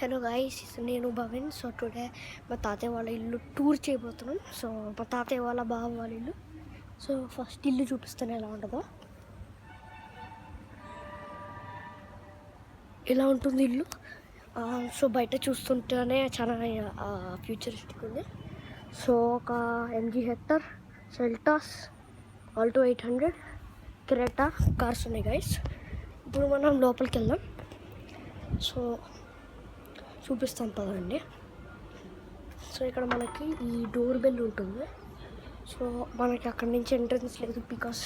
Hello guys, నేను Bhavin. So today మా తాతయ్య వాళ్ళ ఇల్లు టూర్ చేయబోతున్నాం. సో మా తాతయ్య వాళ్ళ బావ వాళ్ళ ఇల్లు. సో ఫస్ట్ ఇల్లు చూపిస్తాను ఎలా ఉంటుందో. ఇలా ఉంటుంది ఇల్లు. సో బయట చూస్తుంటేనే చాలా ఫ్యూచరిస్టిక్ ఉంది. సో ఒక MG hectare, Seltos, Alto 800, Creta cars ఉన్నాయి గాయస్. ఇప్పుడు మనం లోపలికి వెళ్దాం. సో చూపిస్తాను పదండి. సో ఇక్కడ మనకి ఈ డోర్ బెల్ ఉంటుంది. సో మనకి అక్కడి నుంచి ఎంట్రన్స్ లేదు, బికాస్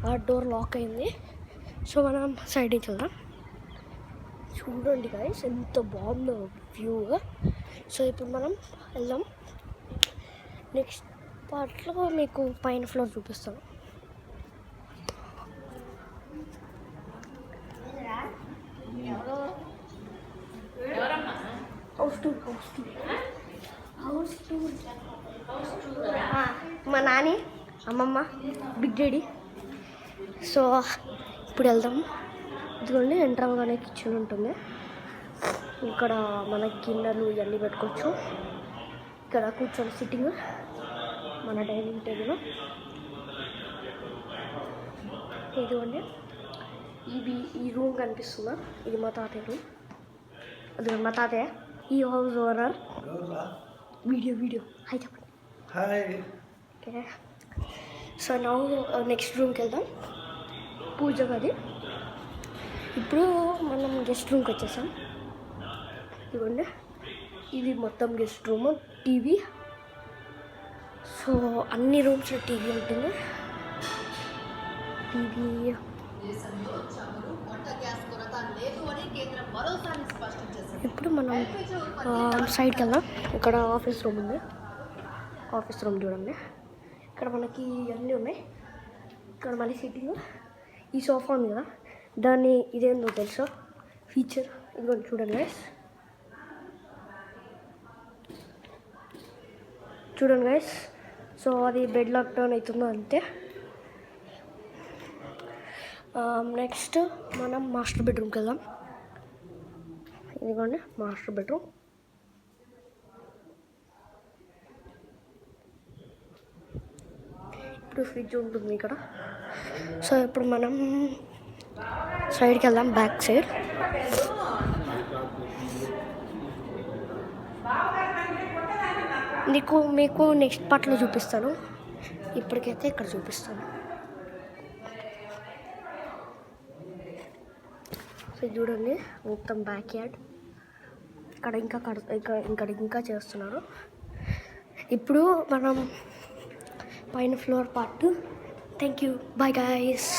ఆ డోర్ లాక్ అయింది. సో మనం సైడ్ నుంచి వెళ్దాం. చూడండి గైస్ ఎంత బాగుందో వ్యూ. సో ఇప్పుడు మనం వెళ్దాం. నెక్స్ట్ పార్ట్లో మీకు పైన ఫ్లోర్ చూపిస్తాను. హౌస్ టూర్ మా నాని, అమ్మమ్మ, బిగ్ డాడీ. సో ఇప్పుడు వెళ్దాం. ఇదిగోండి ఎంటర్ అవ్వగానే కిచెన్ ఉంటుంది. ఇక్కడ మన గిన్నెలు ఇవన్నీ పెట్టుకోవచ్చు. ఇక్కడ కూర్చొని సిట్టింగ్ మన డైనింగ్ టేబుల్. ఇదిగోండి ఈ రూమ్ కనిపిస్తుందా, ఇది మా తాతయ్య రూమ్. అది మా తాతయ్య, ఈ హౌస్ ఓనర్. వీడియో హాయ్ చెప్పండి. హాయ్. ఓకే, సో నా నెక్స్ట్ రూమ్కి వెళ్దాం, పూజ గది. ఇప్పుడు మనం గెస్ట్ రూమ్కి వచ్చేసాం. ఇదిగోండి ఇది మొత్తం గెస్ట్ రూమ్. టీవీ, సో అన్ని రూమ్స్లో టీవీ ఉంటుంది. టీవీ ఇప్పుడు మనం సైడ్కి వెళ్దాం. ఇక్కడ ఆఫీస్ రూమ్ ఉంది. ఆఫీస్ రూమ్ చూడండి. ఇక్కడ మనకి అన్నీ ఉన్నాయి. ఇక్కడ మళ్ళీ సిట్టింగ్. ఈ సోఫా ఉంది కదా, దాన్ని ఇదేందో తెలుసా ఫీచర్, ఇదిగోండి చూడండి గైస్. చూడండి గైస్. సో అది బెడ్ లాక్ టర్న్ అవుతుందో అంతే. నెక్స్ట్ మనం మాస్టర్ బెడ్రూమ్కి వెళ్దాం. ఇదిగోండి మాస్టర్ బెడ్రూమ్. ఇప్పుడు ఫ్రిడ్జ్ ఉంటుంది ఇక్కడ. సో ఇప్పుడు మనం సైడ్కి వెళ్దాం, బ్యాక్ సైడ్. మీకు నెక్స్ట్ పార్ట్లో చూపిస్తాను. ఇప్పటికైతే ఇక్కడ చూపిస్తాను. సో చూడండి మొత్తం బ్యాక్ యార్డ్. ఇక్కడ ఇంకా చేస్తున్నారు. ఇప్పుడు మనం పైన floor part. Thank you, bye guys.